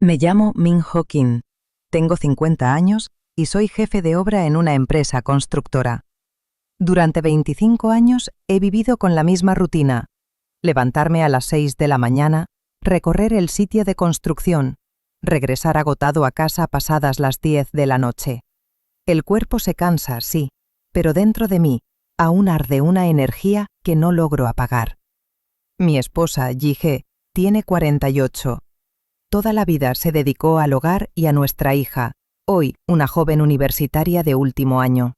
Me llamo Min-ho Kim, tengo 50 años y soy jefe de obra en una empresa constructora. Durante 25 años he vivido con la misma rutina: levantarme a las 6 de la mañana, recorrer el sitio de construcción, regresar agotado a casa pasadas las 10 de la noche. El cuerpo se cansa, sí, pero dentro de mí aún arde una energía que no logro apagar. Mi esposa, Ji-hye, tiene 48. Toda la vida se dedicó al hogar y a nuestra hija, hoy una joven universitaria de último año.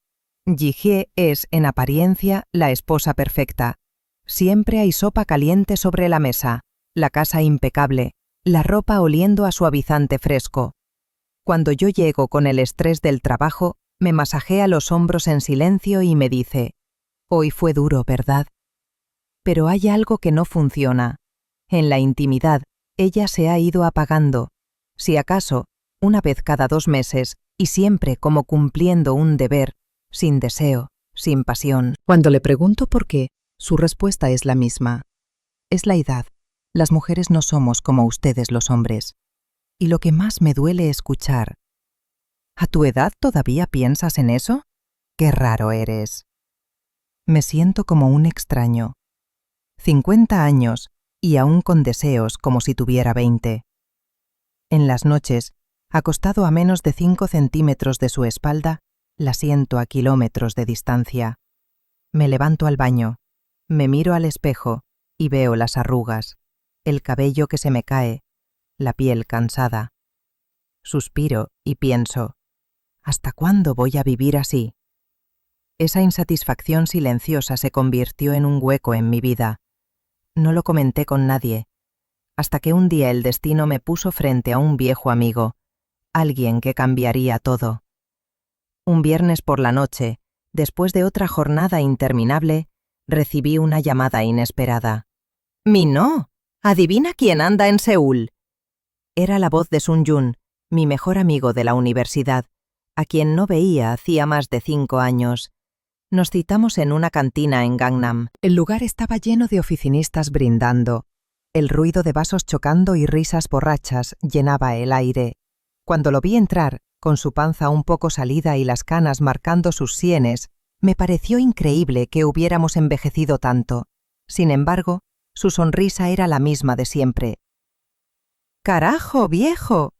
Ji-hye es, en apariencia, la esposa perfecta. Siempre hay sopa caliente sobre la mesa, la casa impecable, la ropa oliendo a suavizante fresco. Cuando yo llego con el estrés del trabajo, me masajea los hombros en silencio y me dice: «Hoy fue duro, ¿verdad?». Pero hay algo que no funciona. En la intimidad, ella se ha ido apagando, si acaso, una vez cada 2 meses, y siempre como cumpliendo un deber, sin deseo, sin pasión. Cuando le pregunto por qué, su respuesta es la misma. Es la edad. Las mujeres no somos como ustedes los hombres. Y lo que más me duele escuchar: «¿A tu edad todavía piensas en eso? ¡Qué raro eres!». Me siento como un extraño. 50 años y aún con deseos como si tuviera 20. En las noches, acostado a menos de 5 centímetros de su espalda, la siento a kilómetros de distancia. Me levanto al baño, me miro al espejo y veo las arrugas, el cabello que se me cae, la piel cansada. Suspiro y pienso: ¿hasta cuándo voy a vivir así? Esa insatisfacción silenciosa se convirtió en un hueco en mi vida. No lo comenté con nadie, hasta que un día el destino me puso frente a un viejo amigo, alguien que cambiaría todo. Un viernes por la noche, después de otra jornada interminable, recibí una llamada inesperada. «¡Min-ho! ¿Adivina quién anda en Seúl?». Era la voz de Sun-jun, mi mejor amigo de la universidad, a quien no veía hacía más de 5 años. Nos citamos en una cantina en Gangnam. El lugar estaba lleno de oficinistas brindando. El ruido de vasos chocando y risas borrachas llenaba el aire. Cuando lo vi entrar, con su panza un poco salida y las canas marcando sus sienes, me pareció increíble que hubiéramos envejecido tanto. Sin embargo, su sonrisa era la misma de siempre. «¡Carajo, viejo!»,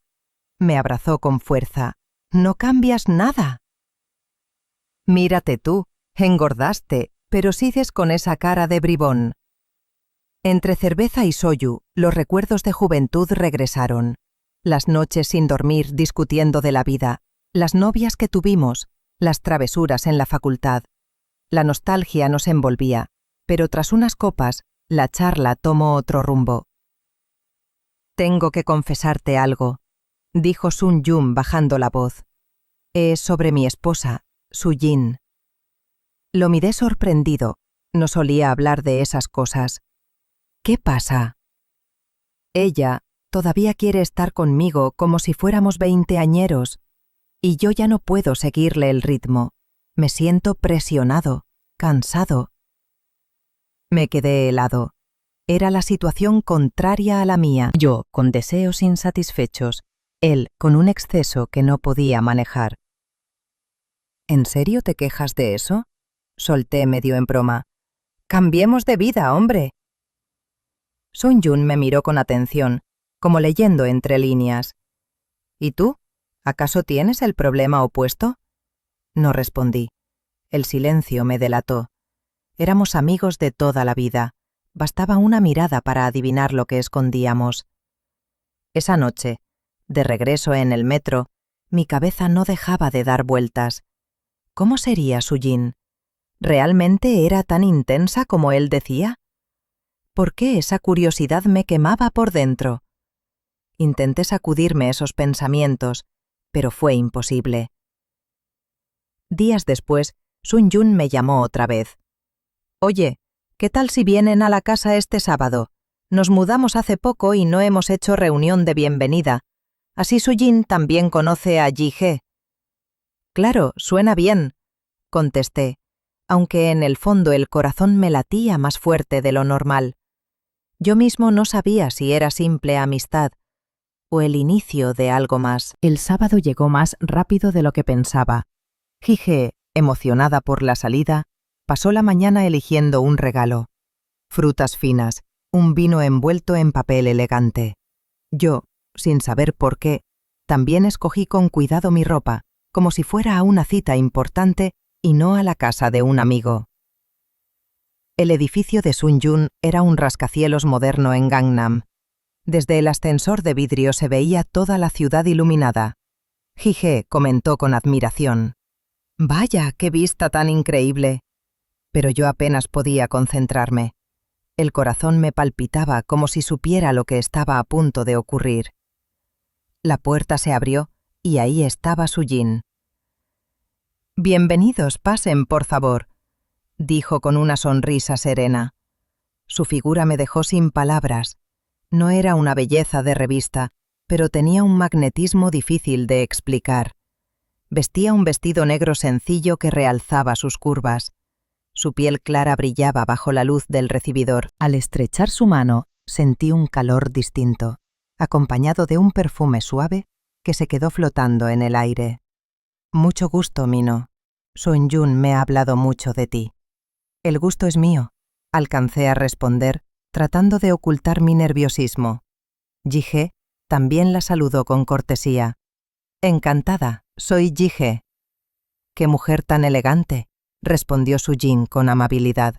me abrazó con fuerza. «No cambias nada». «Mírate tú, engordaste, pero sigues con esa cara de bribón». Entre cerveza y soju, los recuerdos de juventud regresaron. Las noches sin dormir discutiendo de la vida, las novias que tuvimos, las travesuras en la facultad. La nostalgia nos envolvía, pero tras unas copas, la charla tomó otro rumbo. «Tengo que confesarte algo», dijo Sun-jun bajando la voz. «Es sobre mi esposa, Su-jin». Lo miré sorprendido. No solía hablar de esas cosas. «¿Qué pasa?». «Ella todavía quiere estar conmigo como si fuéramos 20añeros, y yo ya no puedo seguirle el ritmo. Me siento presionado, cansado». Me quedé helado. Era la situación contraria a la mía. Yo con deseos insatisfechos, él con un exceso que no podía manejar. «¿En serio te quejas de eso?», solté medio en broma. «Cambiemos de vida, hombre». Sun-jun me miró con atención, como leyendo entre líneas. «¿Y tú? ¿Acaso tienes el problema opuesto?». No respondí. El silencio me delató. Éramos amigos de toda la vida. Bastaba una mirada para adivinar lo que escondíamos. Esa noche, de regreso en el metro, mi cabeza no dejaba de dar vueltas. ¿Cómo sería Su-jin? ¿Realmente era tan intensa como él decía? ¿Por qué esa curiosidad me quemaba por dentro? Intenté sacudirme esos pensamientos, pero fue imposible. Días después, Sun-jun me llamó otra vez. «Oye, ¿qué tal si vienen a la casa este sábado? Nos mudamos hace poco y no hemos hecho reunión de bienvenida. Así Su-jin también conoce a Ji-hye». «Claro, suena bien», contesté, aunque en el fondo el corazón me latía más fuerte de lo normal. Yo mismo no sabía si era simple amistad o el inicio de algo más. El sábado llegó más rápido de lo que pensaba. Ji-hye, emocionada por la salida, pasó la mañana eligiendo un regalo. Frutas finas, un vino envuelto en papel elegante. Yo, sin saber por qué, también escogí con cuidado mi ropa, como si fuera a una cita importante y no a la casa de un amigo. El edificio de Sunjun era un rascacielos moderno en Gangnam. Desde el ascensor de vidrio se veía toda la ciudad iluminada. Ji-hye comentó con admiración: «Vaya, qué vista tan increíble». Pero yo apenas podía concentrarme. El corazón me palpitaba como si supiera lo que estaba a punto de ocurrir. La puerta se abrió y ahí estaba Sujin. «Bienvenidos, pasen, por favor», dijo con una sonrisa serena. Su figura me dejó sin palabras. No era una belleza de revista, pero tenía un magnetismo difícil de explicar. Vestía un vestido negro sencillo que realzaba sus curvas. Su piel clara brillaba bajo la luz del recibidor. Al estrechar su mano, sentí un calor distinto, acompañado de un perfume suave que se quedó flotando en el aire. «Mucho gusto, Mino. Sunjun me ha hablado mucho de ti». «El gusto es mío», alcancé a responder, tratando de ocultar mi nerviosismo. Ji-hye también la saludó con cortesía. «Encantada, soy Ji-hye». «Qué mujer tan elegante», respondió Sujin con amabilidad.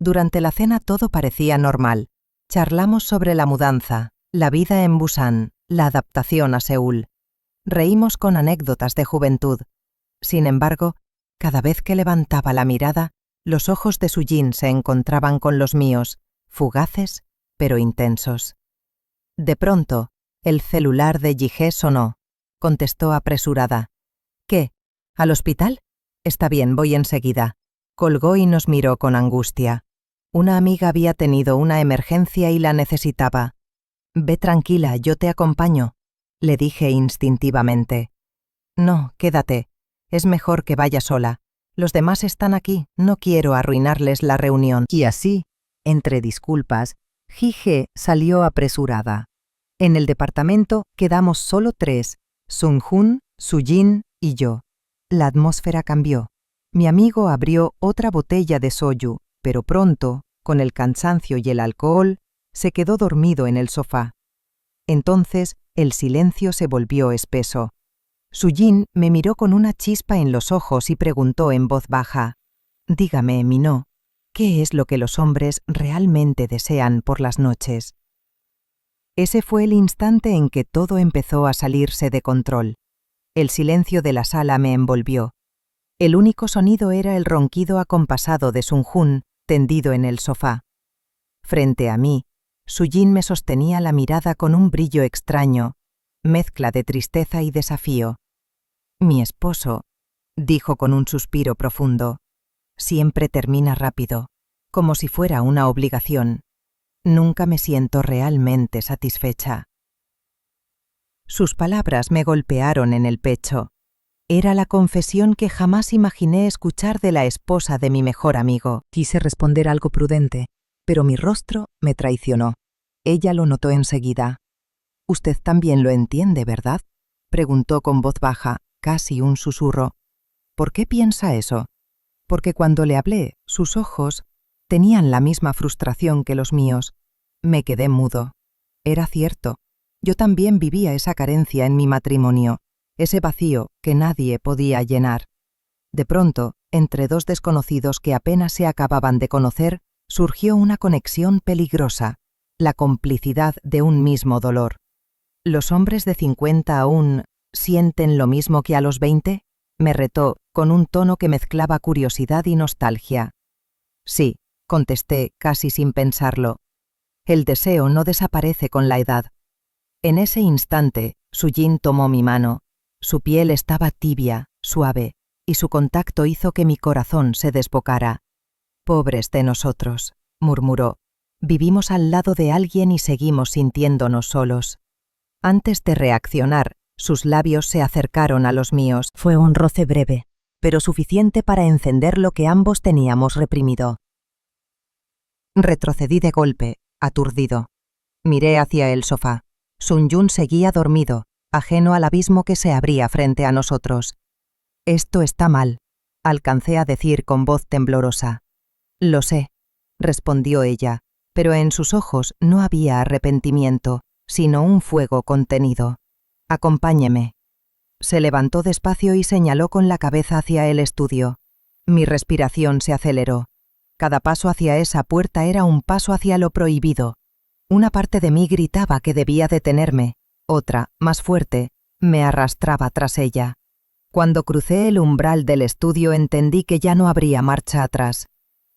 Durante la cena todo parecía normal. Charlamos sobre la mudanza, la vida en Busan, la adaptación a Seúl. Reímos con anécdotas de juventud. Sin embargo, cada vez que levantaba la mirada, los ojos de Sujin se encontraban con los míos, fugaces pero intensos. De pronto, el celular de Ji-hye sonó. Contestó apresurada. «¿Qué? ¿Al hospital? Está bien, voy enseguida». Colgó y nos miró con angustia. Una amiga había tenido una emergencia y la necesitaba. «Ve tranquila, yo te acompaño», le dije instintivamente. «No, quédate. Es mejor que vaya sola. Los demás están aquí, no quiero arruinarles la reunión». Y así, entre disculpas, Ji-hye salió apresurada. En el departamento quedamos solo 3, Sunjun, Sujin y yo. La atmósfera cambió. Mi amigo abrió otra botella de soju, pero pronto, con el cansancio y el alcohol, se quedó dormido en el sofá. Entonces, el silencio se volvió espeso. Sujin me miró con una chispa en los ojos y preguntó en voz baja: «Dígame, Mino, ¿qué es lo que los hombres realmente desean por las noches?». Ese fue el instante en que todo empezó a salirse de control. El silencio de la sala me envolvió. El único sonido era el ronquido acompasado de Sunjun, tendido en el sofá. Frente a mí, Sujin me sostenía la mirada con un brillo extraño, mezcla de tristeza y desafío. «Mi esposo», dijo con un suspiro profundo, «siempre termina rápido, como si fuera una obligación. Nunca me siento realmente satisfecha». Sus palabras me golpearon en el pecho. Era la confesión que jamás imaginé escuchar de la esposa de mi mejor amigo. Quise responder algo prudente, pero mi rostro me traicionó. Ella lo notó enseguida. «Usted también lo entiende, ¿verdad?», preguntó con voz baja, casi un susurro. «¿Por qué piensa eso?». Porque cuando le hablé, sus ojos tenían la misma frustración que los míos. Me quedé mudo. Era cierto. Yo también vivía esa carencia en mi matrimonio, ese vacío que nadie podía llenar. De pronto, entre dos desconocidos que apenas se acababan de conocer, surgió una conexión peligrosa, la complicidad de un mismo dolor. ¿Los hombres de 50 aún sienten lo mismo que a los 20? Me retó, con un tono que mezclaba curiosidad y nostalgia. «Sí», contesté, casi sin pensarlo. «El deseo no desaparece con la edad». En ese instante, Sujin tomó mi mano. Su piel estaba tibia, suave, y su contacto hizo que mi corazón se desbocara. «Pobres de nosotros», murmuró. «Vivimos al lado de alguien y seguimos sintiéndonos solos». Antes de reaccionar, sus labios se acercaron a los míos. Fue un roce breve, pero suficiente para encender lo que ambos teníamos reprimido. Retrocedí de golpe, aturdido. Miré hacia el sofá. Sun Yun seguía dormido, ajeno al abismo que se abría frente a nosotros. «Esto está mal», alcancé a decir con voz temblorosa. «Lo sé», respondió ella, pero en sus ojos no había arrepentimiento, sino un fuego contenido. «Acompáñeme». Se levantó despacio y señaló con la cabeza hacia el estudio. Mi respiración se aceleró. Cada paso hacia esa puerta era un paso hacia lo prohibido. Una parte de mí gritaba que debía detenerme, otra, más fuerte, me arrastraba tras ella. Cuando crucé el umbral del estudio entendí que ya no habría marcha atrás.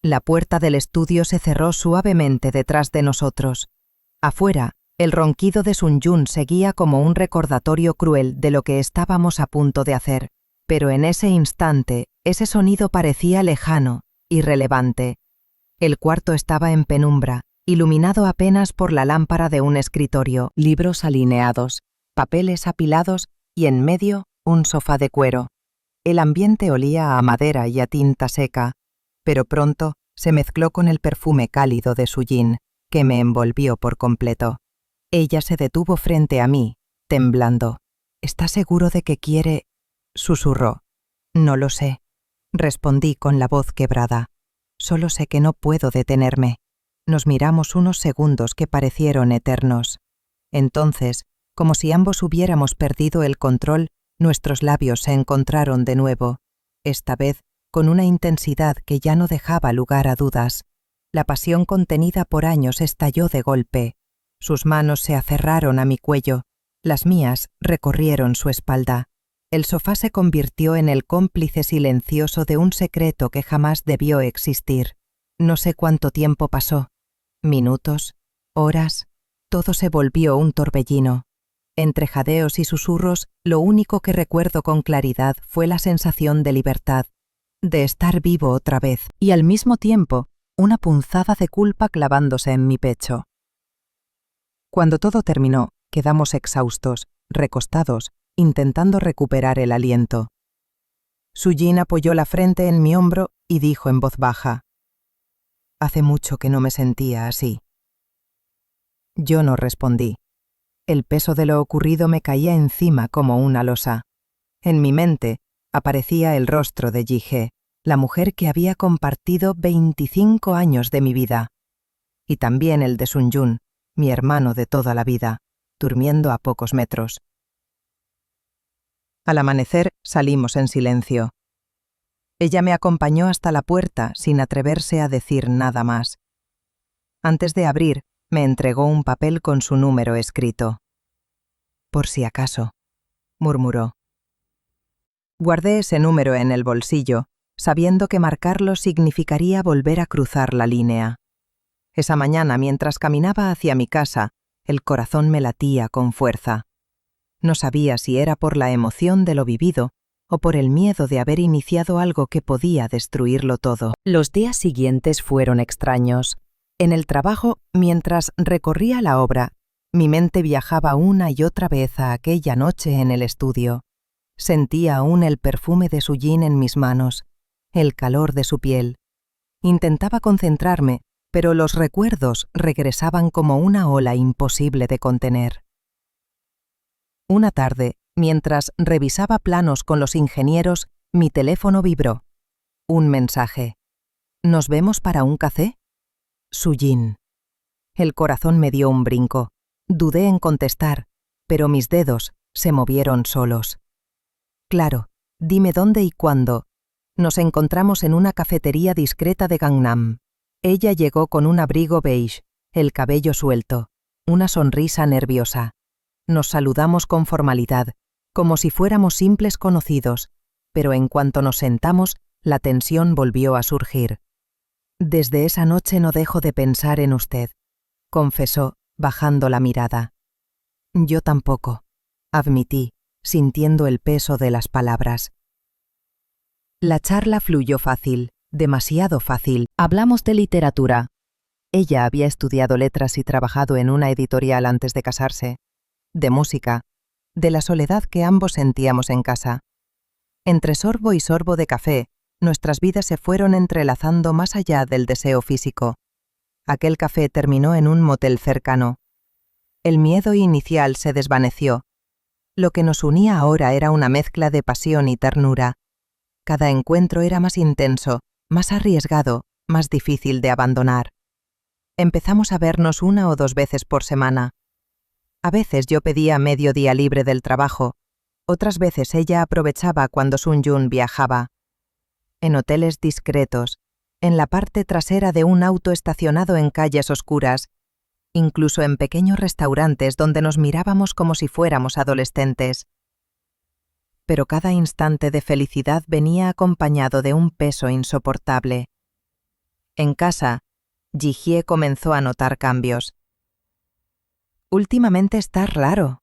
La puerta del estudio se cerró suavemente detrás de nosotros. Afuera, el ronquido de Sun Yun seguía como un recordatorio cruel de lo que estábamos a punto de hacer, pero en ese instante, ese sonido parecía lejano, irrelevante. El cuarto estaba en penumbra, iluminado apenas por la lámpara de un escritorio, libros alineados, papeles apilados y en medio un sofá de cuero. El ambiente olía a madera y a tinta seca, pero pronto se mezcló con el perfume cálido de Su Jin, que me envolvió por completo. Ella se detuvo frente a mí, temblando. «¿Está seguro de que quiere?» susurró. «No lo sé», respondí con la voz quebrada. «Solo sé que no puedo detenerme». Nos miramos unos segundos que parecieron eternos. Entonces, como si ambos hubiéramos perdido el control, nuestros labios se encontraron de nuevo, esta vez con una intensidad que ya no dejaba lugar a dudas. La pasión contenida por años estalló de golpe. Sus manos se aferraron a mi cuello, las mías recorrieron su espalda. El sofá se convirtió en el cómplice silencioso de un secreto que jamás debió existir. No sé cuánto tiempo pasó. Minutos, horas, todo se volvió un torbellino. Entre jadeos y susurros, lo único que recuerdo con claridad fue la sensación de libertad, de estar vivo otra vez, y al mismo tiempo, una punzada de culpa clavándose en mi pecho. Cuando todo terminó, quedamos exhaustos, recostados, intentando recuperar el aliento. Su Jin apoyó la frente en mi hombro y dijo en voz baja: «Hace mucho que no me sentía así». Yo no respondí. El peso de lo ocurrido me caía encima como una losa. En mi mente aparecía el rostro de Ji-hye, la mujer que había compartido 25 años de mi vida, y también el de Sun Yun, mi hermano de toda la vida, durmiendo a pocos metros. Al amanecer salimos en silencio. Ella me acompañó hasta la puerta sin atreverse a decir nada más. Antes de abrir, me entregó un papel con su número escrito. «Por si acaso», murmuró. Guardé ese número en el bolsillo, sabiendo que marcarlo significaría volver a cruzar la línea. Esa mañana, mientras caminaba hacia mi casa, el corazón me latía con fuerza. No sabía si era por la emoción de lo vivido o por el miedo de haber iniciado algo que podía destruirlo todo. Los días siguientes fueron extraños. En el trabajo, mientras recorría la obra, mi mente viajaba una y otra vez a aquella noche en el estudio. Sentía aún el perfume de Su Jin en mis manos, el calor de su piel. Intentaba concentrarme, pero los recuerdos regresaban como una ola imposible de contener. Una tarde, mientras revisaba planos con los ingenieros, mi teléfono vibró. Un mensaje. «¿Nos vemos para un café?» Su Jin. El corazón me dio un brinco. Dudé en contestar, pero mis dedos se movieron solos. «Claro, dime dónde y cuándo». Nos encontramos en una cafetería discreta de Gangnam. Ella llegó con un abrigo beige, el cabello suelto, una sonrisa nerviosa. Nos saludamos con formalidad, como si fuéramos simples conocidos, pero en cuanto nos sentamos, la tensión volvió a surgir. «Desde esa noche no dejo de pensar en usted», confesó, bajando la mirada. «Yo tampoco», admití, sintiendo el peso de las palabras. La charla fluyó fácil, demasiado fácil. Hablamos de literatura. Ella había estudiado letras y trabajado en una editorial antes de casarse. De música, de la soledad que ambos sentíamos en casa. Entre sorbo y sorbo de café, nuestras vidas se fueron entrelazando más allá del deseo físico. Aquel café terminó en un motel cercano. El miedo inicial se desvaneció. Lo que nos unía ahora era una mezcla de pasión y ternura. Cada encuentro era más intenso, más arriesgado, más difícil de abandonar. Empezamos a vernos 1 o 2 veces por semana. A veces yo pedía medio día libre del trabajo, otras veces ella aprovechaba cuando Sun-Jun viajaba. En hoteles discretos, en la parte trasera de un auto estacionado en calles oscuras, incluso en pequeños restaurantes donde nos mirábamos como si fuéramos adolescentes. Pero cada instante de felicidad venía acompañado de un peso insoportable. En casa, Ji-hye comenzó a notar cambios. «Últimamente estás raro»,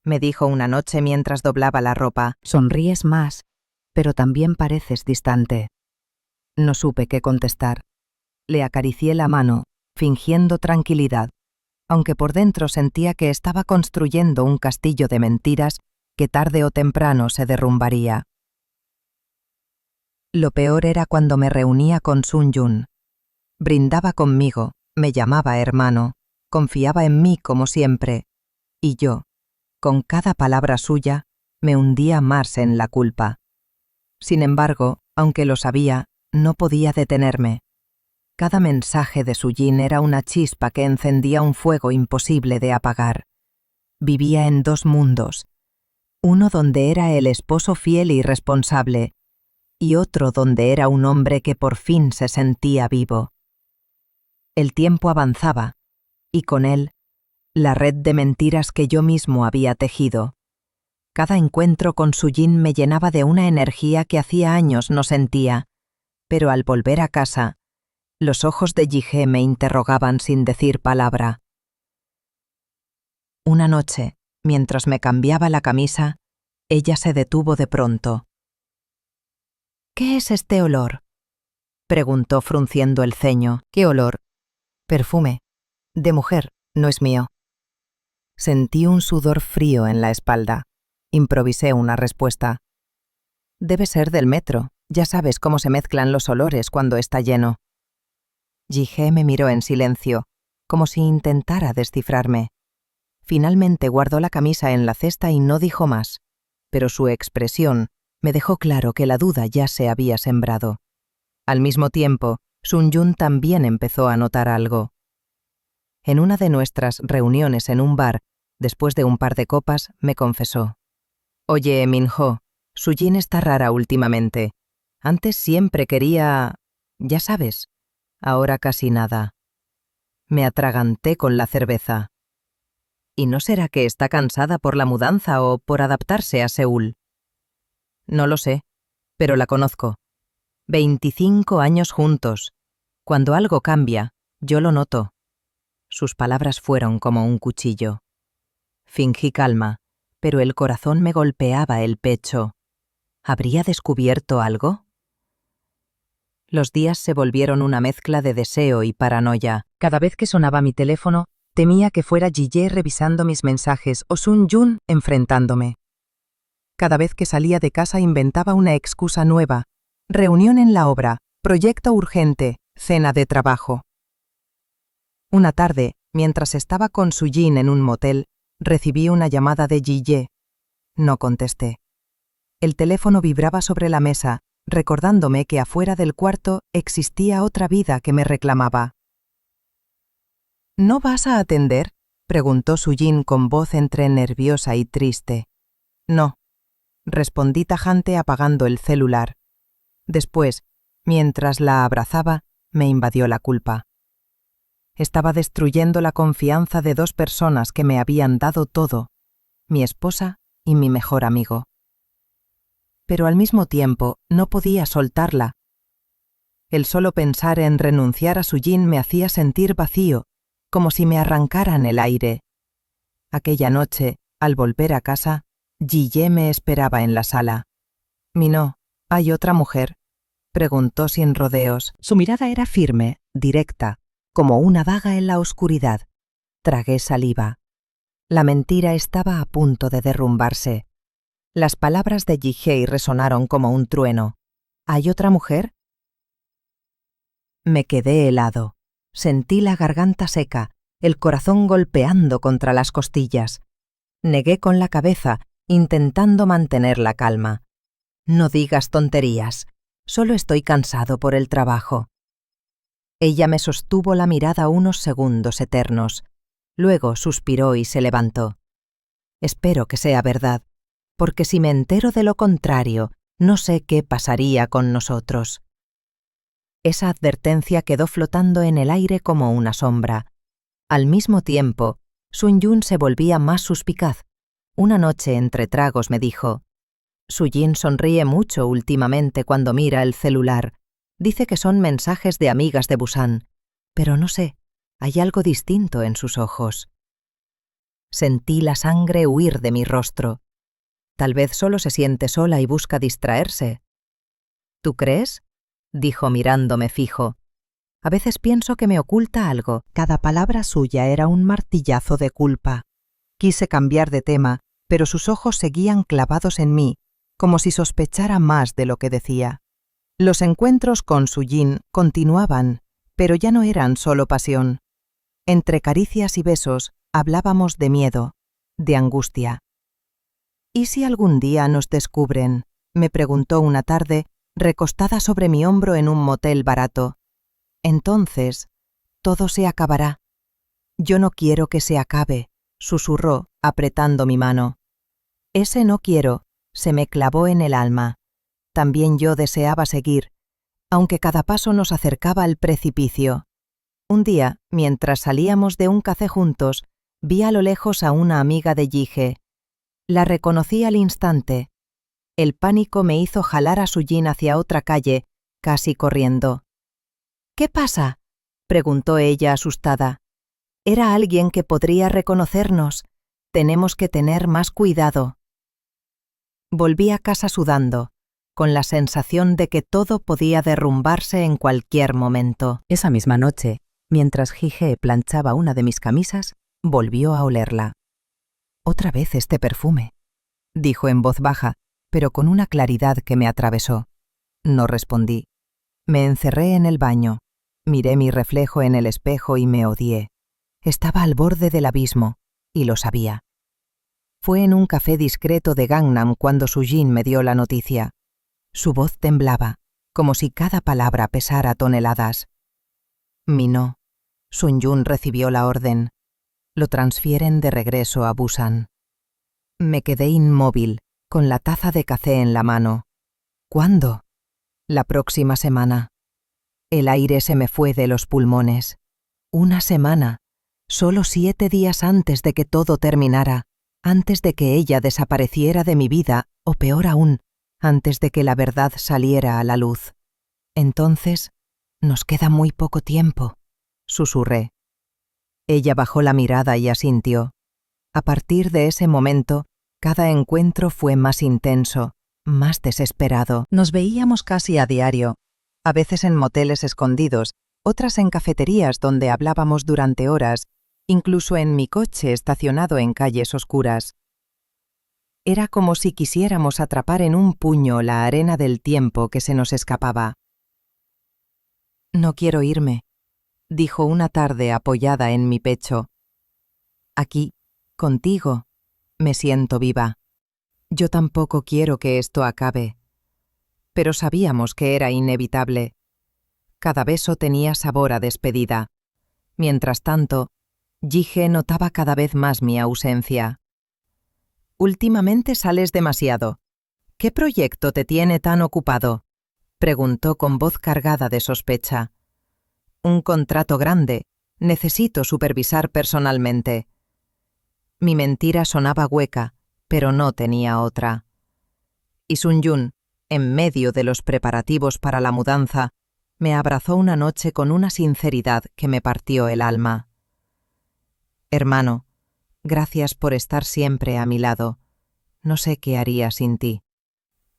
me dijo una noche mientras doblaba la ropa. Sonríes más, pero también pareces distante. No supe qué contestar. Le acaricié la mano, fingiendo tranquilidad, aunque por dentro sentía que estaba construyendo un castillo de mentiras que tarde o temprano se derrumbaría. Lo peor era cuando me reunía con Sun-Jun. Brindaba conmigo, me llamaba hermano, confiaba en mí como siempre, y yo, con cada palabra suya, me hundía más en la culpa. Sin embargo, aunque lo sabía, no podía detenerme. Cada mensaje de Sujin era una chispa que encendía un fuego imposible de apagar. Vivía en 2 mundos, uno donde era el esposo fiel y responsable, y otro donde era un hombre que por fin se sentía vivo. El tiempo avanzaba, y con él, la red de mentiras que yo mismo había tejido. Cada encuentro con Sujin me llenaba de una energía que hacía años no sentía, pero al volver a casa, los ojos de Ji-hye me interrogaban sin decir palabra. Una noche, mientras me cambiaba la camisa, ella se detuvo de pronto. «¿Qué es este olor?», preguntó frunciendo el ceño. «¿Qué olor?» «Perfume. De mujer, no es mío». Sentí un sudor frío en la espalda. Improvisé una respuesta. «Debe ser del metro. Ya sabes cómo se mezclan los olores cuando está lleno». Ji-hye me miró en silencio, como si intentara descifrarme. Finalmente guardó la camisa en la cesta y no dijo más, pero su expresión me dejó claro que la duda ya se había sembrado. Al mismo tiempo, Sun-Jun también empezó a notar algo. En una de nuestras reuniones en un bar, después de un par de copas, me confesó: «Oye, Min-ho, Sujin está rara últimamente. Antes siempre quería... ya sabes, ahora casi nada». Me atraganté con la cerveza. ¿Y no será que está cansada por la mudanza o por adaptarse a Seúl? No lo sé, pero la conozco. 25 años juntos. Cuando algo cambia, yo lo noto. Sus palabras fueron como un cuchillo. Fingí calma, pero el corazón me golpeaba el pecho. ¿Habría descubierto algo? Los días se volvieron una mezcla de deseo y paranoia. Cada vez que sonaba mi teléfono, temía que fuera Ji-hye revisando mis mensajes o Sun-Jun enfrentándome. Cada vez que salía de casa inventaba una excusa nueva. Reunión en la obra, proyecto urgente, cena de trabajo. Una tarde, mientras estaba con Sujin en un motel, recibí una llamada de Ji-hye. No contesté. El teléfono vibraba sobre la mesa, recordándome que afuera del cuarto existía otra vida que me reclamaba. «¿No vas a atender?», preguntó Sujin con voz entre nerviosa y triste. «No», respondí tajante apagando el celular. Después, mientras la abrazaba, me invadió la culpa. Estaba destruyendo la confianza de 2 personas que me habían dado todo, mi esposa y mi mejor amigo. Pero al mismo tiempo no podía soltarla. El solo pensar en renunciar a Sujin me hacía sentir vacío, como si me arrancaran el aire. Aquella noche, al volver a casa, Ji-hye me esperaba en la sala. «Minho, ¿hay otra mujer?», preguntó sin rodeos. Su mirada era firme, directa, como una daga en la oscuridad. Tragué saliva. La mentira estaba a punto de derrumbarse. Las palabras de Ji-hye resonaron como un trueno. «¿Hay otra mujer?». Me quedé helado. Sentí la garganta seca, el corazón golpeando contra las costillas. Negué con la cabeza, intentando mantener la calma. No digas tonterías, solo estoy cansado por el trabajo. Ella me sostuvo la mirada unos segundos eternos. Luego suspiró y se levantó. Espero que sea verdad, porque si me entero de lo contrario, no sé qué pasaría con nosotros. Esa advertencia quedó flotando en el aire como una sombra. Al mismo tiempo, Sun-Yun se volvía más suspicaz. Una noche entre tragos me dijo: Sujin sonríe mucho últimamente cuando mira el celular. Dice que son mensajes de amigas de Busan, pero no sé, hay algo distinto en sus ojos. Sentí la sangre huir de mi rostro. Tal vez solo se siente sola y busca distraerse. ¿Tú crees?, dijo mirándome fijo. A veces pienso que me oculta algo. Cada palabra suya era un martillazo de culpa. Quise cambiar de tema, pero sus ojos seguían clavados en mí, como si sospechara más de lo que decía. Los encuentros con Sujin continuaban, pero ya no eran solo pasión. Entre caricias y besos hablábamos de miedo, de angustia. ¿Y si algún día nos descubren?, me preguntó una tarde, recostada sobre mi hombro en un motel barato. Entonces, todo se acabará. Yo no quiero que se acabe, susurró, apretando mi mano. Ese no quiero se me clavó en el alma. También yo deseaba seguir, aunque cada paso nos acercaba al precipicio. Un día, mientras salíamos de un café juntos, vi a lo lejos a una amiga de Yige. La reconocí al instante. El pánico me hizo jalar a Sujin hacia otra calle, casi corriendo. ¿Qué pasa?, preguntó ella asustada. Era alguien que podría reconocernos. Tenemos que tener más cuidado. Volví a casa sudando, con la sensación de que todo podía derrumbarse en cualquier momento. Esa misma noche, mientras Jige planchaba una de mis camisas, volvió a olerla. «Otra vez este perfume», dijo en voz baja, pero con una claridad que me atravesó. No respondí. Me encerré en el baño, miré mi reflejo en el espejo y me odié. Estaba al borde del abismo, y lo sabía. Fue en un café discreto de Gangnam cuando Sujin me dio la noticia. Su voz temblaba, como si cada palabra pesara toneladas. Minó. Sun-Yun recibió la orden. Lo transfieren de regreso a Busan. Me quedé inmóvil, con la taza de café en la mano. ¿Cuándo? La próxima semana. El aire se me fue de los pulmones. Una semana. Solo 7 días antes de que todo terminara. Antes de que ella desapareciera de mi vida, o peor aún, antes de que la verdad saliera a la luz. Entonces, nos queda muy poco tiempo, susurré. Ella bajó la mirada y asintió. A partir de ese momento, cada encuentro fue más intenso, más desesperado. Nos veíamos casi a diario, a veces en moteles escondidos, otras en cafeterías donde hablábamos durante horas, incluso en mi coche estacionado en calles oscuras. Era como si quisiéramos atrapar en un puño la arena del tiempo que se nos escapaba. «No quiero irme», dijo una tarde apoyada en mi pecho. «Aquí, contigo, me siento viva. Yo tampoco quiero que esto acabe». Pero sabíamos que era inevitable. Cada beso tenía sabor a despedida. Mientras tanto, Jige notaba cada vez más mi ausencia. «Últimamente sales demasiado. ¿Qué proyecto te tiene tan ocupado?», preguntó con voz cargada de sospecha. «Un contrato grande. Necesito supervisar personalmente». Mi mentira sonaba hueca, pero no tenía otra. Y Sun-Yun, en medio de los preparativos para la mudanza, me abrazó una noche con una sinceridad que me partió el alma. «Hermano, gracias por estar siempre a mi lado. No sé qué haría sin ti».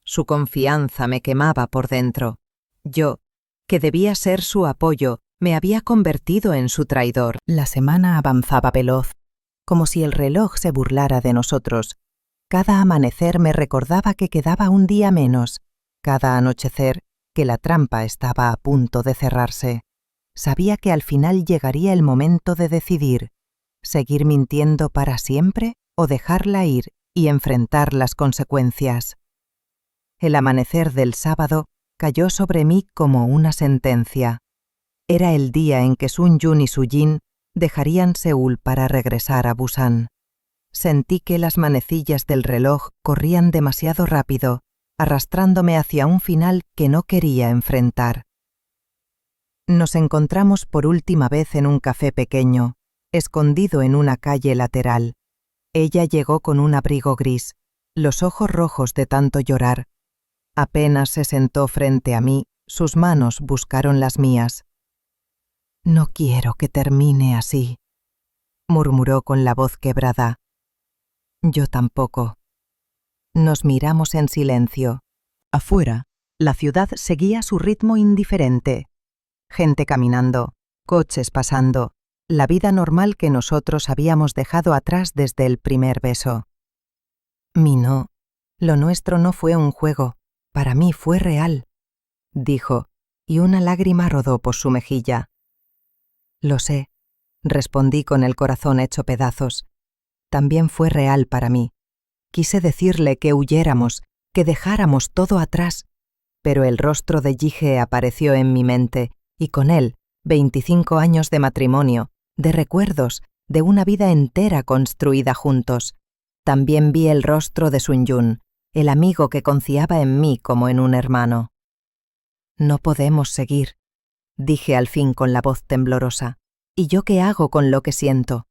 Su confianza me quemaba por dentro. Yo, que debía ser su apoyo, me había convertido en su traidor. La semana avanzaba veloz, como si el reloj se burlara de nosotros. Cada amanecer me recordaba que quedaba un día menos, cada anochecer que la trampa estaba a punto de cerrarse. Sabía que al final llegaría el momento de decidir, seguir mintiendo para siempre o dejarla ir y enfrentar las consecuencias. El amanecer del sábado cayó sobre mí como una sentencia. Era el día en que Sun-Yun y Su-Jin dejarían Seúl para regresar a Busan. Sentí que las manecillas del reloj corrían demasiado rápido, arrastrándome hacia un final que no quería enfrentar. Nos encontramos por última vez en un café pequeño, escondido en una calle lateral. Ella llegó con un abrigo gris, los ojos rojos de tanto llorar. Apenas se sentó frente a mí, sus manos buscaron las mías. «No quiero que termine así», murmuró con la voz quebrada. Yo tampoco. Nos miramos en silencio. Afuera, la ciudad seguía su ritmo indiferente. Gente caminando, coches pasando, la vida normal que nosotros habíamos dejado atrás desde el primer beso. Minho, lo nuestro no fue un juego, para mí fue real, dijo, y una lágrima rodó por su mejilla. Lo sé, respondí con el corazón hecho pedazos. También fue real para mí. Quise decirle que huyéramos, que dejáramos todo atrás, pero el rostro de Ji-hye apareció en mi mente, y con él 25 años de matrimonio, de recuerdos, de una vida entera construida juntos. También vi el rostro de Sun-Yun, el amigo que confiaba en mí como en un hermano. No podemos seguir, dije al fin con la voz temblorosa. ¿Y yo qué hago con lo que siento?,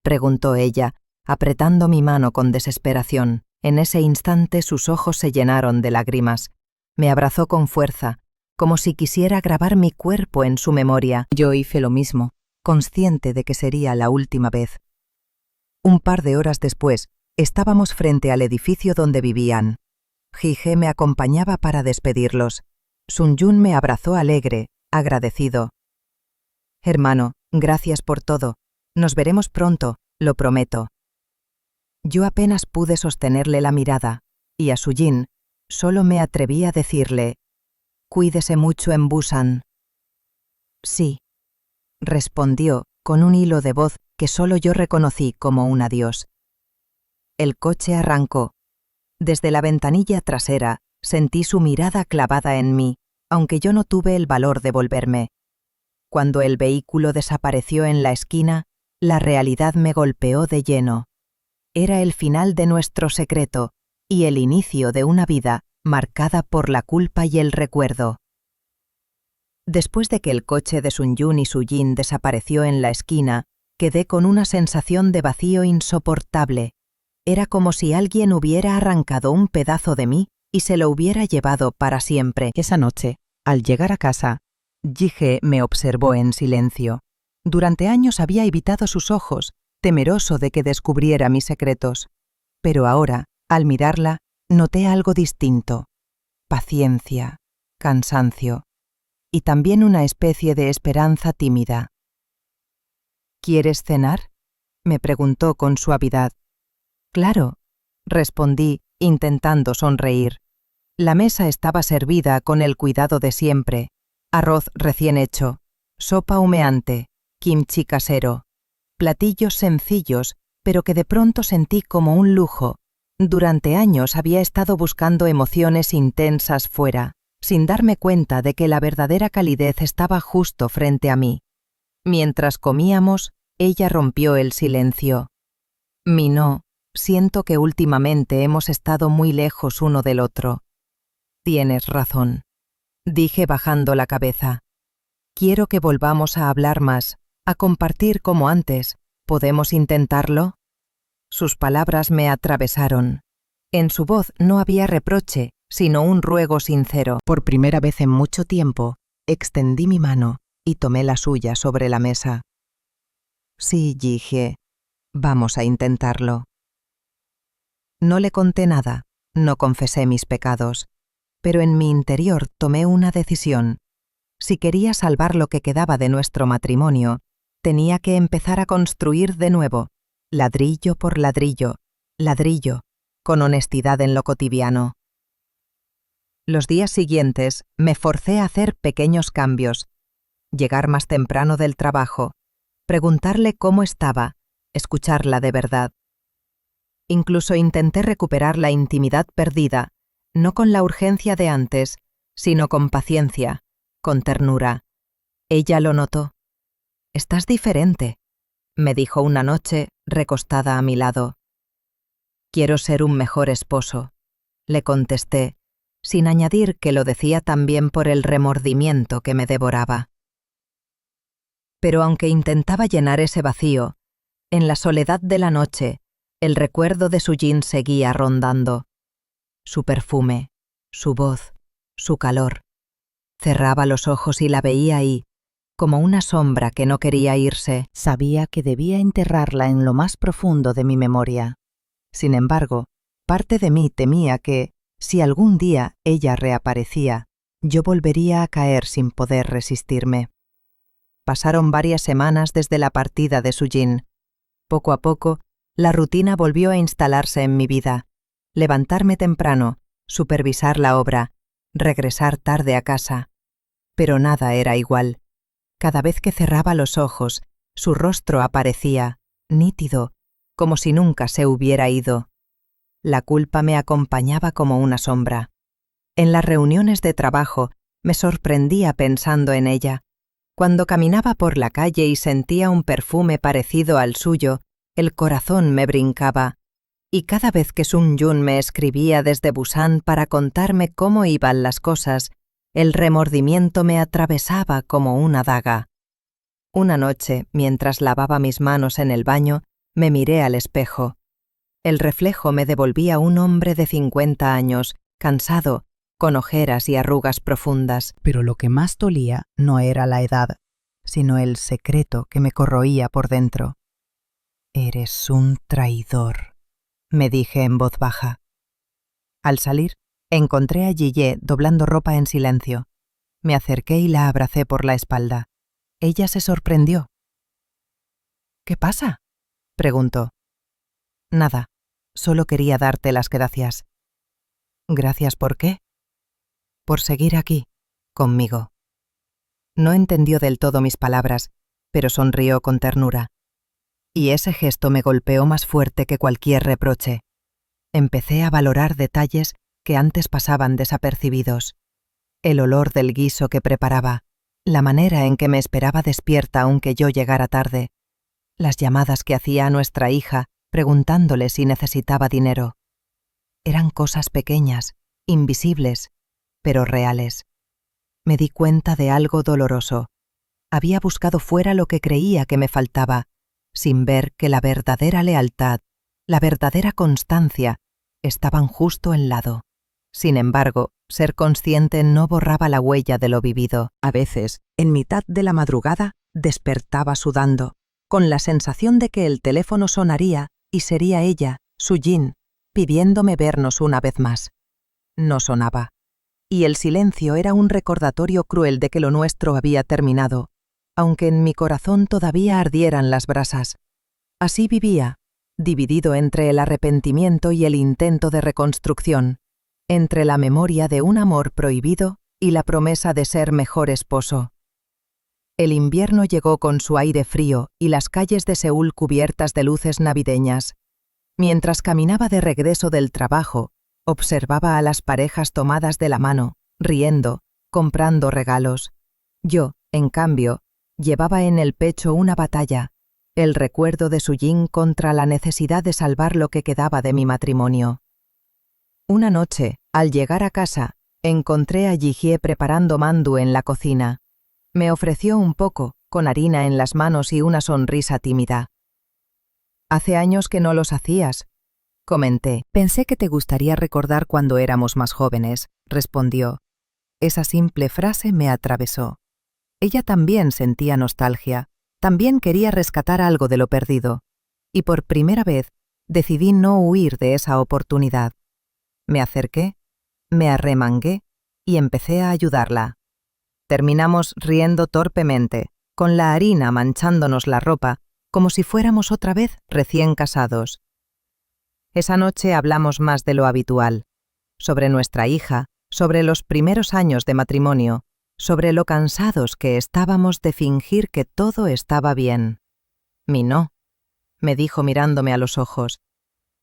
preguntó ella, apretando mi mano con desesperación. En ese instante sus ojos se llenaron de lágrimas. Me abrazó con fuerza, como si quisiera grabar mi cuerpo en su memoria. Yo hice lo mismo, consciente de que sería la última vez. Un par de horas después, estábamos frente al edificio donde vivían. Ji-hye me acompañaba para despedirlos. Sun-Yun me abrazó alegre, agradecido. «Hermano, gracias por todo. Nos veremos pronto, lo prometo». Yo apenas pude sostenerle la mirada, y a Su-Jin solo me atreví a decirle: «Cuídese mucho en Busan». «Sí», respondió con un hilo de voz que solo yo reconocí como un adiós. El coche arrancó. Desde la ventanilla trasera sentí su mirada clavada en mí, aunque yo no tuve el valor de volverme. Cuando el vehículo desapareció en la esquina, la realidad me golpeó de lleno. Era el final de nuestro secreto y el inicio de una vida marcada por la culpa y el recuerdo. Después de que el coche de Sun-Yun y Su-Jin desapareció en la esquina, quedé con una sensación de vacío insoportable. Era como si alguien hubiera arrancado un pedazo de mí y se lo hubiera llevado para siempre. Esa noche, al llegar a casa, Ji-hye me observó en silencio. Durante años había evitado sus ojos, temeroso de que descubriera mis secretos. Pero ahora, al mirarla, noté algo distinto: paciencia, cansancio y también una especie de esperanza tímida. «¿Quieres cenar?», me preguntó con suavidad. «Claro», respondí, intentando sonreír. La mesa estaba servida con el cuidado de siempre: arroz recién hecho, sopa humeante, kimchi casero, platillos sencillos, pero que de pronto sentí como un lujo. Durante años había estado buscando emociones intensas fuera, sin darme cuenta de que la verdadera calidez estaba justo frente a mí. Mientras comíamos, ella rompió el silencio. «Minho, siento que últimamente hemos estado muy lejos uno del otro». «Tienes razón», dije bajando la cabeza. «Quiero que volvamos a hablar más, a compartir como antes. ¿Podemos intentarlo?». Sus palabras me atravesaron. En su voz no había reproche, sino un ruego sincero. Por primera vez en mucho tiempo, extendí mi mano y tomé la suya sobre la mesa. «Sí, Ji-hye, vamos a intentarlo». No le conté nada, no confesé mis pecados, pero en mi interior tomé una decisión. Si quería salvar lo que quedaba de nuestro matrimonio, tenía que empezar a construir de nuevo, ladrillo por ladrillo, con honestidad en lo cotidiano. Los días siguientes me forcé a hacer pequeños cambios. llegar más temprano del trabajo, preguntarle cómo estaba, escucharla de verdad. Incluso intenté recuperar la intimidad perdida, no con la urgencia de antes, sino con paciencia, con ternura. Ella lo notó. «Estás diferente», me dijo una noche, recostada a mi lado. «Quiero ser un mejor esposo», le contesté, sin añadir que lo decía también por el remordimiento que me devoraba. Pero aunque intentaba llenar ese vacío, en la soledad de la noche, el recuerdo de Sujin seguía rondando. Su perfume, su voz, su calor. Cerraba los ojos y la veía ahí, como una sombra que no quería irse. Sabía que debía enterrarla en lo más profundo de mi memoria. Sin embargo, parte de mí temía que, si algún día ella reaparecía, yo volvería a caer sin poder resistirme. Pasaron varias semanas desde la partida de Sujin. Poco a poco, la rutina volvió a instalarse en mi vida. Levantarme temprano, supervisar la obra, regresar tarde a casa. Pero nada era igual. Cada vez que cerraba los ojos, su rostro aparecía, nítido, como si nunca se hubiera ido. La culpa me acompañaba como una sombra. En las reuniones de trabajo me sorprendía pensando en ella. Cuando caminaba por la calle y sentía un perfume parecido al suyo, el corazón me brincaba. Y cada vez que Sun Yun me escribía desde Busan para contarme cómo iban las cosas, el remordimiento me atravesaba como una daga. Una noche, mientras lavaba mis manos en el baño, me miré al espejo. El reflejo me devolvía un hombre de 50 años, cansado, con ojeras y arrugas profundas. Pero lo que más dolía no era la edad, sino el secreto que me corroía por dentro. «Eres un traidor», me dije en voz baja. Al salir, encontré a Yiyé doblando ropa en silencio. Me acerqué y la abracé por la espalda. Ella se sorprendió. «¿Qué pasa?», preguntó. «Nada, solo quería darte las gracias». «¿Gracias por qué?» «Por seguir aquí, conmigo». No entendió del todo mis palabras, pero sonrió con ternura. Y ese gesto me golpeó más fuerte que cualquier reproche. Empecé a valorar detalles que antes pasaban desapercibidos. El olor del guiso que preparaba, la manera en que me esperaba despierta aunque yo llegara tarde, las llamadas que hacía a nuestra hija preguntándole si necesitaba dinero. Eran cosas pequeñas, invisibles, pero reales. Me di cuenta de algo doloroso. Había buscado fuera lo que creía que me faltaba, sin ver que la verdadera lealtad, la verdadera constancia, estaban justo al lado. Sin embargo, ser consciente no borraba la huella de lo vivido. A veces, en mitad de la madrugada, despertaba sudando, con la sensación de que el teléfono sonaría y sería ella, Sujin, pidiéndome vernos una vez más. No sonaba. Y el silencio era un recordatorio cruel de que lo nuestro había terminado, aunque en mi corazón todavía ardieran las brasas. Así vivía, dividido entre el arrepentimiento y el intento de reconstrucción, entre la memoria de un amor prohibido y la promesa de ser mejor esposo. El invierno llegó con su aire frío y las calles de Seúl cubiertas de luces navideñas. Mientras caminaba de regreso del trabajo, observaba a las parejas tomadas de la mano, riendo, comprando regalos. Yo, en cambio, llevaba en el pecho una batalla, el recuerdo de Sujin contra la necesidad de salvar lo que quedaba de mi matrimonio. Una noche, al llegar a casa, encontré a Yijie preparando mandu en la cocina. Me ofreció un poco, con harina en las manos y una sonrisa tímida. «Hace años que no los hacías», comenté. «Pensé que te gustaría recordar cuando éramos más jóvenes», respondió. Esa simple frase me atravesó. Ella también sentía nostalgia, también quería rescatar algo de lo perdido. Y por primera vez decidí no huir de esa oportunidad. Me acerqué, me arremangué y empecé a ayudarla. Terminamos riendo torpemente, con la harina manchándonos la ropa, como si fuéramos otra vez recién casados. Esa noche hablamos más de lo habitual, sobre nuestra hija, sobre los primeros años de matrimonio, sobre lo cansados que estábamos de fingir que todo estaba bien. No, me dijo mirándome a los ojos.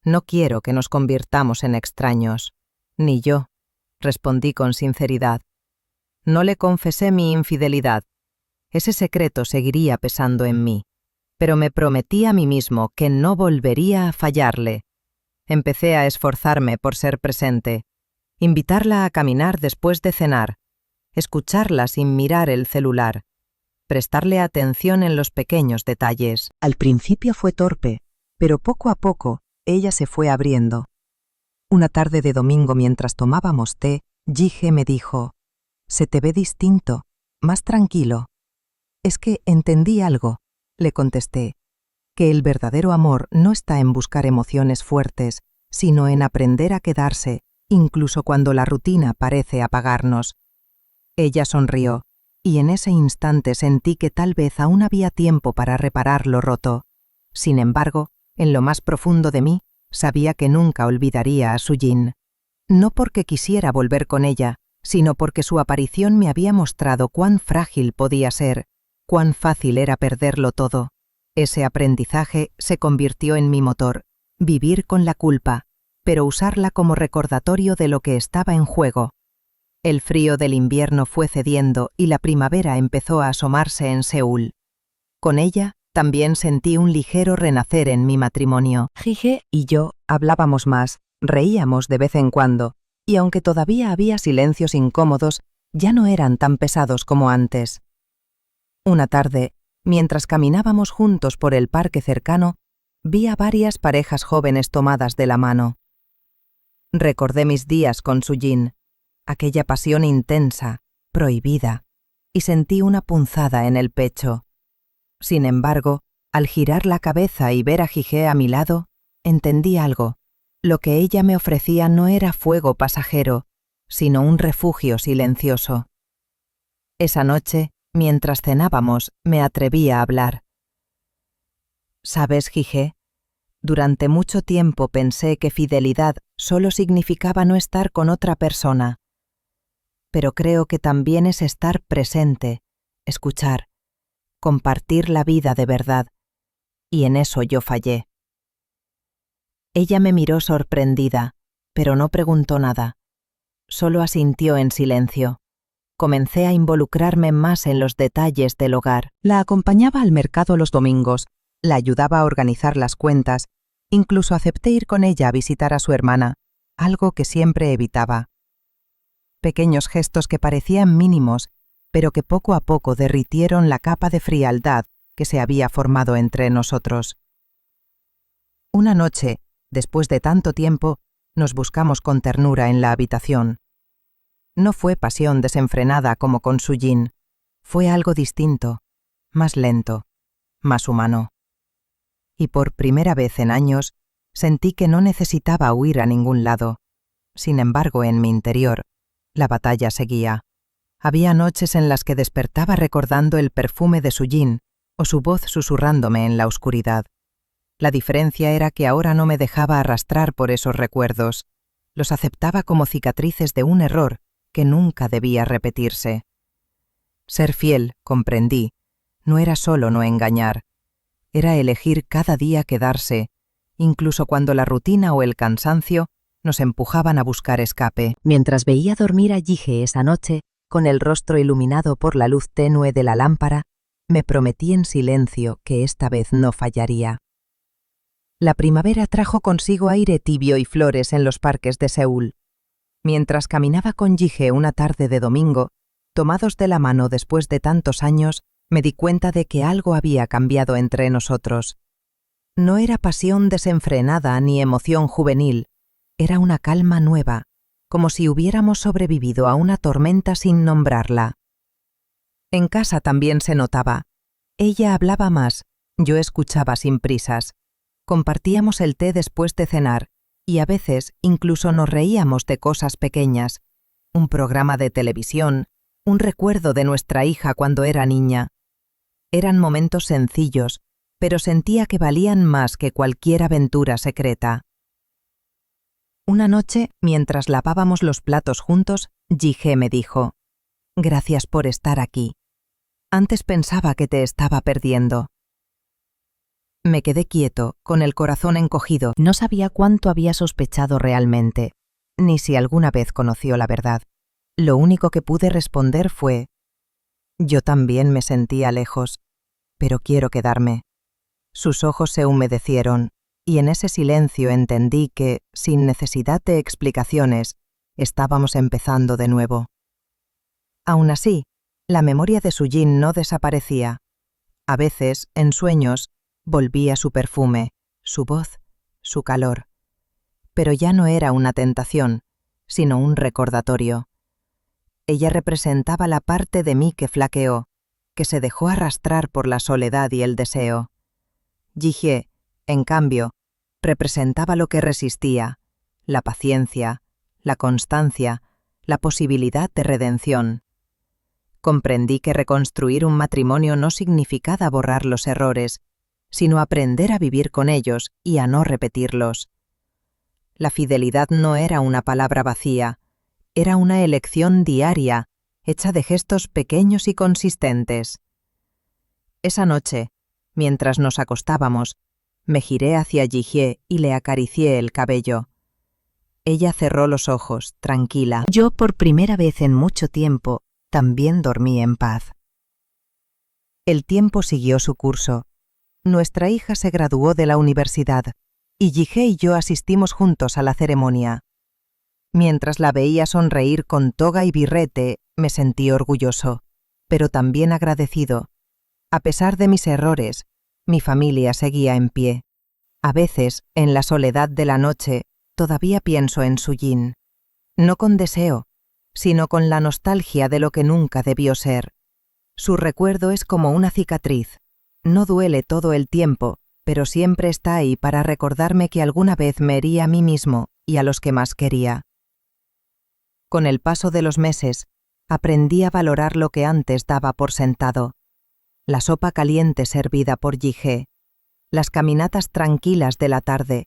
No quiero que nos convirtamos en extraños. Ni yo, respondí con sinceridad. No le confesé mi infidelidad. Ese secreto seguiría pesando en mí, pero me prometí a mí mismo que no volvería a fallarle. Empecé a esforzarme por ser presente, invitarla a caminar después de cenar, escucharla sin mirar el celular, prestarle atención en los pequeños detalles. Al principio fue torpe, pero poco a poco ella se fue abriendo. Una tarde de domingo mientras tomábamos té, Gige me dijo: «Se te ve distinto, más tranquilo». «Es que entendí algo», le contesté, «que el verdadero amor no está en buscar emociones fuertes, sino en aprender a quedarse, incluso cuando la rutina parece apagarnos». Ella sonrió, y en ese instante sentí que tal vez aún había tiempo para reparar lo roto. Sin embargo, en lo más profundo de mí, sabía que nunca olvidaría a Sujin. No porque quisiera volver con ella, sino porque su aparición me había mostrado cuán frágil podía ser, cuán fácil era perderlo todo. Ese aprendizaje se convirtió en mi motor, vivir con la culpa, pero usarla como recordatorio de lo que estaba en juego. El frío del invierno fue cediendo y la primavera empezó a asomarse en Seúl. Con ella también sentí un ligero renacer en mi matrimonio. Gige y yo hablábamos más, reíamos de vez en cuando, y aunque todavía había silencios incómodos, ya no eran tan pesados como antes. Una tarde, mientras caminábamos juntos por el parque cercano, vi a varias parejas jóvenes tomadas de la mano. Recordé mis días con Sujin, aquella pasión intensa, prohibida, y sentí una punzada en el pecho. Sin embargo, al girar la cabeza y ver a Gige a mi lado, entendí algo. Lo que ella me ofrecía no era fuego pasajero, sino un refugio silencioso. Esa noche, mientras cenábamos, me atreví a hablar. ¿Sabes, Gige? Durante mucho tiempo pensé que fidelidad solo significaba no estar con otra persona. Pero creo que también es estar presente, escuchar, compartir la vida de verdad, y en eso yo fallé. Ella me miró sorprendida, pero no preguntó nada. Solo asintió en silencio. Comencé a involucrarme más en los detalles del hogar. La acompañaba al mercado los domingos, la ayudaba a organizar las cuentas, incluso acepté ir con ella a visitar a su hermana, algo que siempre evitaba. Pequeños gestos que parecían mínimos, pero que poco a poco derritieron la capa de frialdad que se había formado entre nosotros. Una noche, después de tanto tiempo, nos buscamos con ternura en la habitación. No fue pasión desenfrenada como con Sujin, fue algo distinto, más lento, más humano. Y por primera vez en años, sentí que no necesitaba huir a ningún lado. Sin embargo, en mi interior, la batalla seguía. Había noches en las que despertaba recordando el perfume de Sujin o su voz susurrándome en la oscuridad. La diferencia era que ahora no me dejaba arrastrar por esos recuerdos. Los aceptaba como cicatrices de un error que nunca debía repetirse. Ser fiel, comprendí, no era solo no engañar. Era elegir cada día quedarse, incluso cuando la rutina o el cansancio nos empujaban a buscar escape. Mientras veía dormir a Gige esa noche, con el rostro iluminado por la luz tenue de la lámpara, me prometí en silencio que esta vez no fallaría. La primavera trajo consigo aire tibio y flores en los parques de Seúl. Mientras caminaba con Gige una tarde de domingo, tomados de la mano después de tantos años, me di cuenta de que algo había cambiado entre nosotros. No era pasión desenfrenada ni emoción juvenil, era una calma nueva, como si hubiéramos sobrevivido a una tormenta sin nombrarla. En casa también se notaba. Ella hablaba más, yo escuchaba sin prisas. Compartíamos el té después de cenar, y a veces incluso nos reíamos de cosas pequeñas. Un programa de televisión, un recuerdo de nuestra hija cuando era niña. Eran momentos sencillos, pero sentía que valían más que cualquier aventura secreta. Una noche, mientras lavábamos los platos juntos, Gige me dijo: Gracias por estar aquí. Antes pensaba que te estaba perdiendo. Me quedé quieto, con el corazón encogido. No sabía cuánto había sospechado realmente, ni si alguna vez conoció la verdad. Lo único que pude responder fue: yo también me sentía lejos, pero quiero quedarme. Sus ojos se humedecieron, y en ese silencio entendí que, sin necesidad de explicaciones, estábamos empezando de nuevo. Aún así, la memoria de Sujin no desaparecía. A veces, en sueños, volvía su perfume, su voz, su calor. Pero ya no era una tentación, sino un recordatorio. Ella representaba la parte de mí que flaqueó, que se dejó arrastrar por la soledad y el deseo. Ji-hye, en cambio, representaba lo que resistía, la paciencia, la constancia, la posibilidad de redención. Comprendí que reconstruir un matrimonio no significaba borrar los errores, sino aprender a vivir con ellos y a no repetirlos. La fidelidad no era una palabra vacía, era una elección diaria, hecha de gestos pequeños y consistentes. Esa noche, mientras nos acostábamos, me giré hacia Ji-hye y le acaricié el cabello. Ella cerró los ojos, tranquila. Yo, por primera vez en mucho tiempo, también dormí en paz. El tiempo siguió su curso. Nuestra hija se graduó de la universidad, y Ji-hye y yo asistimos juntos a la ceremonia. Mientras la veía sonreír con toga y birrete, me sentí orgulloso, pero también agradecido. A pesar de mis errores, mi familia seguía en pie. A veces, en la soledad de la noche, todavía pienso en Sujin. No con deseo, sino con la nostalgia de lo que nunca debió ser. Su recuerdo es como una cicatriz. No duele todo el tiempo, pero siempre está ahí para recordarme que alguna vez me herí a mí mismo y a los que más quería. Con el paso de los meses, aprendí a valorar lo que antes daba por sentado. La sopa caliente servida por Ji-hye, las caminatas tranquilas de la tarde,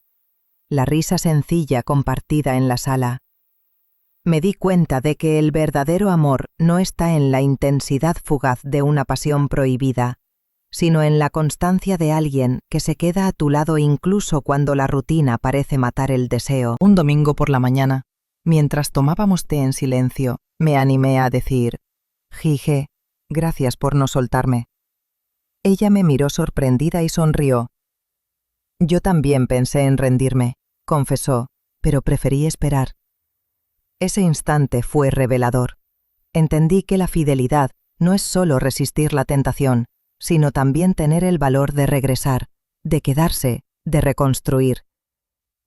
la risa sencilla compartida en la sala. Me di cuenta de que el verdadero amor no está en la intensidad fugaz de una pasión prohibida, sino en la constancia de alguien que se queda a tu lado incluso cuando la rutina parece matar el deseo. Un domingo por la mañana, mientras tomábamos té en silencio, me animé a decir: Ji-hye, gracias por no soltarme. Ella me miró sorprendida y sonrió. Yo también pensé en rendirme, confesó, pero preferí esperar. Ese instante fue revelador. Entendí que la fidelidad no es solo resistir la tentación, sino también tener el valor de regresar, de quedarse, de reconstruir.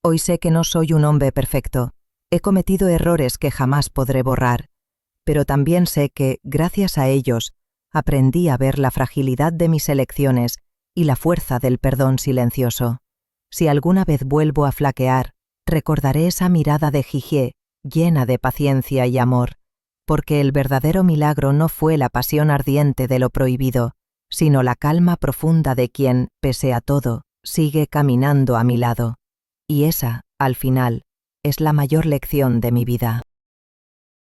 Hoy sé que no soy un hombre perfecto. He cometido errores que jamás podré borrar, pero también sé que, gracias a ellos, aprendí a ver la fragilidad de mis elecciones y la fuerza del perdón silencioso. Si alguna vez vuelvo a flaquear, recordaré esa mirada de Ji-hye, llena de paciencia y amor, porque el verdadero milagro no fue la pasión ardiente de lo prohibido, sino la calma profunda de quien, pese a todo, sigue caminando a mi lado. Y esa, al final, es la mayor lección de mi vida.